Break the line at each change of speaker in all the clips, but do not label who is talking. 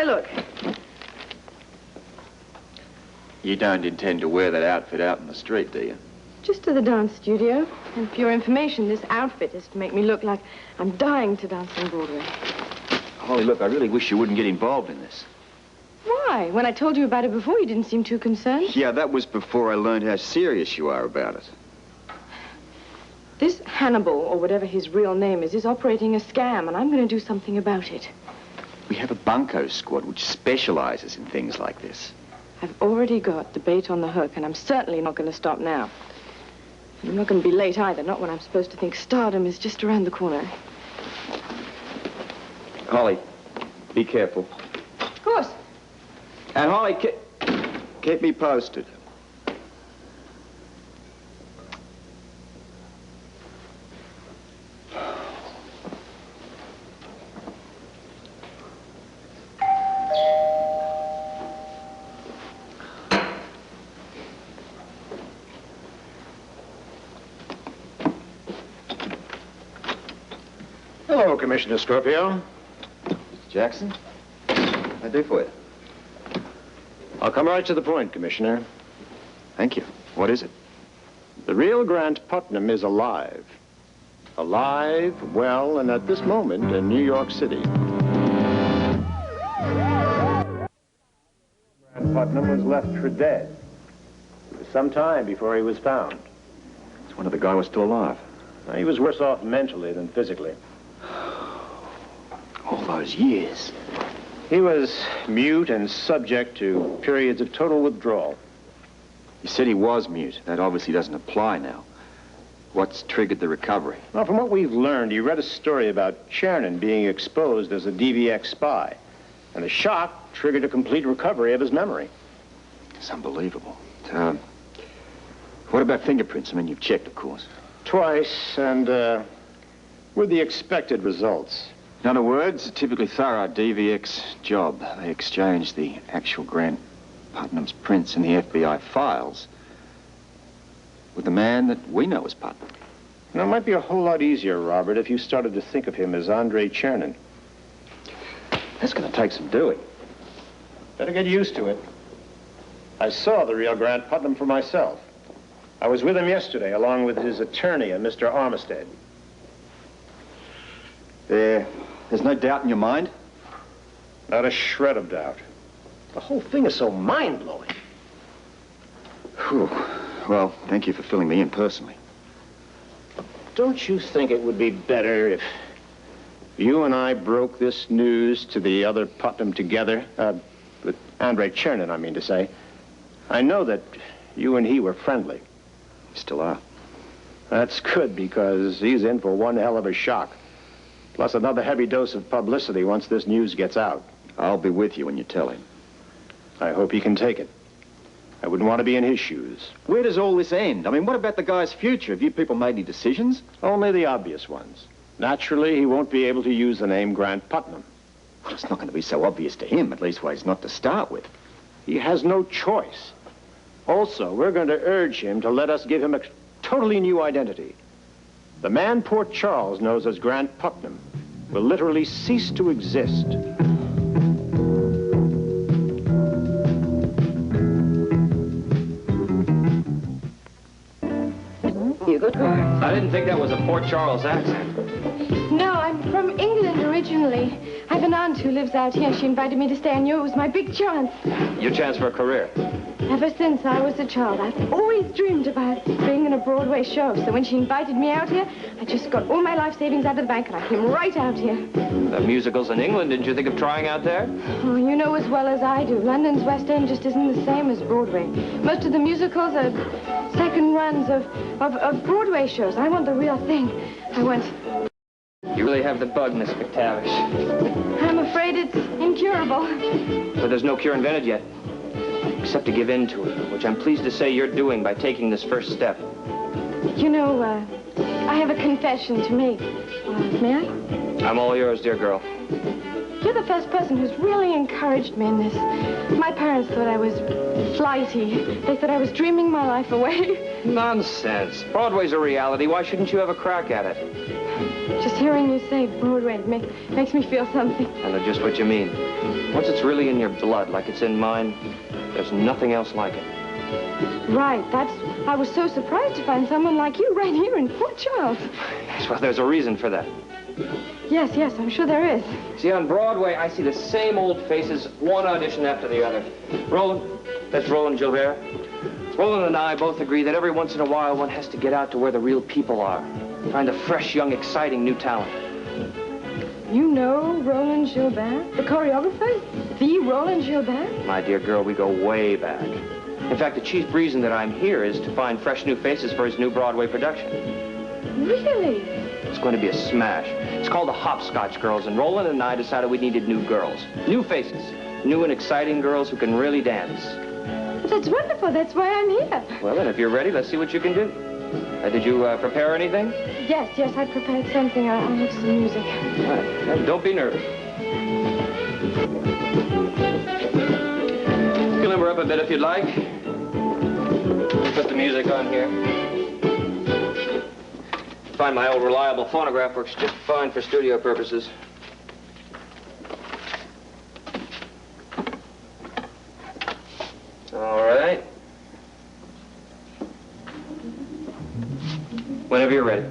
look?
You don't intend to wear that outfit out in the street, do you?
Just to the dance studio. And for your information, this outfit is to make me look like I'm dying to dance on Broadway.
Holly, look, I really wish you wouldn't get involved in this.
Why? When I told you about it before, you didn't seem too concerned.
Yeah, that was before I learned how serious you are about it.
This Hannibel, or whatever his real name is operating a scam, and I'm going to do something about it.
We have a bunco squad which specializes in things like this.
I've already got the bait on the hook, and I'm certainly not going to stop now. And I'm not going to be late either, not when I'm supposed to think stardom is just around the corner.
Holly, be careful.
Of course.
And Holly, keep me posted.
Hello, Commissioner Scorpio.
Mr. Jackson, what can I do for you?
I'll come right to the point, Commissioner.
Thank you. What is it?
The realGrant Putnam is alive. Alive, well, and at this moment in New York City. Grant Putnam was left for dead. It was some time before he was found.
It's one of the guys was still alive.
He was worse off mentally than physically.
All those years.
He was mute and subject to periods of total withdrawal.
You said he was mute. That obviously doesn't apply now. What's triggered the recovery?
Well, from what we've learned, he read a story about Chernin being exposed as a DVX spy. And the shock triggered a complete recovery of his memory.
It's unbelievable. What about fingerprints? I mean, you've checked, of course.
Twice, and with the expected results.
In other words, a typically thorough DVX job. They exchanged the actual Grant Putnam's prints in the FBI files with the man that we know as Putnam.
Now, it might be a whole lot easier, Robert, if you started to think of him as Andre Chernin.
That's going to take some doing.
Better get used to it. I saw the real Grant Putnam for myself. I was with him yesterday, along with his attorney and Mr. Armistead.
There's no doubt in your mind?
Not a shred of doubt. The whole thing is so mind-blowing.
Whew. Well, thank you for filling me in personally.
Don't you think it would be better if you and I broke this news to the other Putnam together? With Andre Chernin, I mean to say. I know that you and he were friendly.
You still are.
That's good, because he's in for one hell of a shock. Plus another heavy dose of publicity once this news gets out.
I'll be with you when you tell him.
I hope he can take it. I wouldn't want to be in his shoes.
Where does all this end? I mean, what about the guy's future? Have you people made any decisions?
Only the obvious ones. Naturally, he won't be able to use the name Grant Putnam.
Well, it's not going to be so obvious to him, at least ways not to start with.
He has no choice. Also, we're going to urge him to let us give him a totally new identity. The man Port Charles knows as Grant Putnam will literally cease to exist.
You good girl.
I didn't think that was a Port Charles accent.
No, I'm from England originally. I have an aunt who lives out here. She invited me to stay. I knew it was my big chance.
Your chance for a career.
Ever since I was a child, I've always dreamed about being in a Broadway show. So when she invited me out here, I just got all my life savings out of the bank and I came right out here.
The musicals in England, didn't you think of trying out there?
Oh, you know as well as I do. London's West End just isn't the same as Broadway. Most of the musicals are second runs of Broadway shows. I want the real thing. I want...
You really have the bug, Miss McTavish.
I'm afraid it's incurable.
But there's no cure invented yet. Except to give in to it, which I'm pleased to say you're doing by taking this first step.
You know, I have a confession to make. May I?
I'm all yours, dear girl.
You're the first person who's really encouraged me in this. My parents thought I was flighty. They thought I was dreaming my life away.
Nonsense. Broadway's a reality. Why shouldn't you have a crack at it?
Just hearing you say Broadway makes me feel something.
I know just what you mean. Once it's really in your blood, like it's in mine, there's nothing else like it.
Right. I was so surprised to find someone like you right here in Port Charles.
Well, there's a reason for that.
Yes, I'm sure there is.
See, on Broadway, I see the same old faces, one audition after the other. Roland, that's Roland Gilbert. Roland and I both agree that every once in a while one has to get out to where the real people are. Find a fresh, young, exciting new talent.
You know Roland Gilbert, the choreographer? The Roland Gilbert?
My dear girl, we go way back. In fact, the chief reason that I'm here is to find fresh new faces for his new Broadway production.
Really?
It's going to be a smash. It's called the Hopscotch Girls, and Roland and I decided we needed new girls. New faces. New and exciting girls who can really dance.
That's wonderful. That's why I'm here.
Well, then, if you're ready, let's see what you can do. Did you prepare anything?
Yes, I prepared something. I have some music.
All right. Don't be nervous. You can limber up a bit if you'd like. Put the music on here. Find my old reliable phonograph works just fine for studio purposes. All right. Whenever you're ready.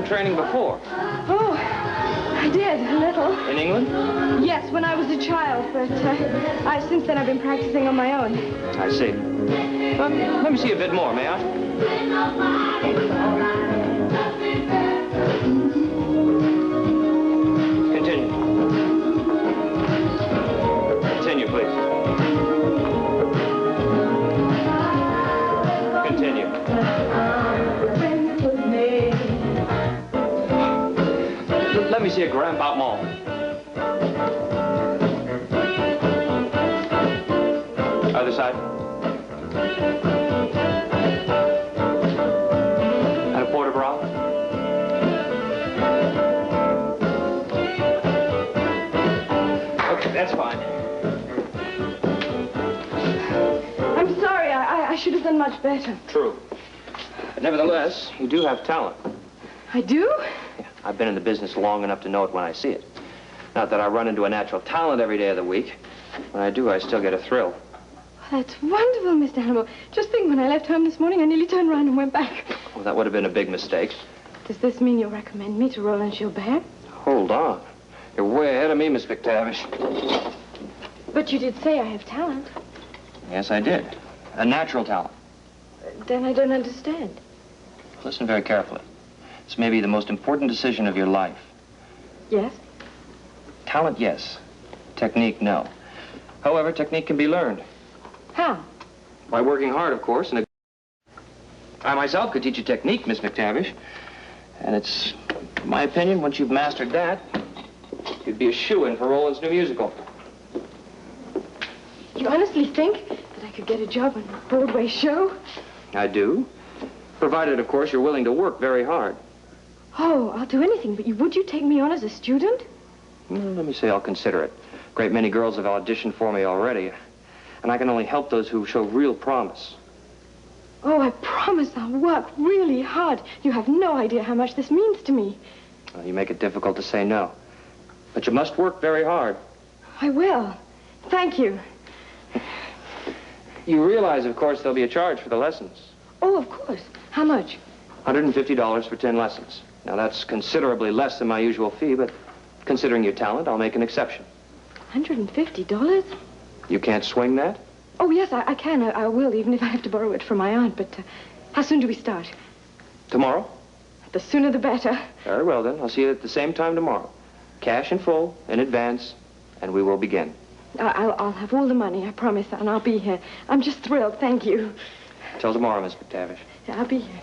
Training before?
Oh, I did, a little.
In England?
Yes, when I was a child, but since then I've been practicing on my own.
I see. Let me see a bit more, may I? Continue. Continue, please. Continue. Let me see a grand battement. Other side. And a port de bras. Okay, that's fine.
I'm sorry, I should have done much better.
True. But nevertheless, you do have talent.
I do?
I've been in the business long enough to know it when I see it. Not that I run into a natural talent every day of the week. When I do, I still get a thrill.
That's wonderful, Mr. Hannibel. Just think, when I left home this morning, I nearly turned around and went back.
Well, that would have been a big mistake.
Does this mean you'll recommend me to Roland Gilbert?
Hold on. You're way ahead of me, Miss McTavish.
But you did say I have talent.
Yes, I did. A natural talent.
Then I don't understand.
Listen very carefully. This may be the most important decision of your life.
Yes?
Talent, yes. Technique, no. However, technique can be learned.
How?
By working hard, of course, and I myself could teach you technique, Miss McTavish. And it's my opinion, once you've mastered that, you'd be a shoo-in for Roland's new musical.
You honestly think that I could get a job on a Broadway show?
I do. Provided, of course, you're willing to work very hard.
Oh, I'll do anything, but would you take me on as a student?
Let me say I'll consider it. A great many girls have auditioned for me already, and I can only help those who show real promise.
Oh, I promise I'll work really hard. You have no idea how much this means to me.
Well, you make it difficult to say no. But you must work very hard.
I will. Thank you.
You realize, of course, there'll be a charge for the lessons.
Oh, of course. How much?
$150 for 10 lessons. Now, that's considerably less than my usual fee, but considering your talent, I'll make an exception.
$150?
You can't swing that?
Oh, yes, I can. I will, even if I have to borrow it from my aunt. But how soon do we start?
Tomorrow?
The sooner the better.
Very well, then. I'll see you at the same time tomorrow. Cash in full, in advance, and we will begin.
I'll have all the money, I promise, and I'll be here. I'm just thrilled. Thank you.
Till tomorrow, Miss McTavish.
Yeah, I'll be here.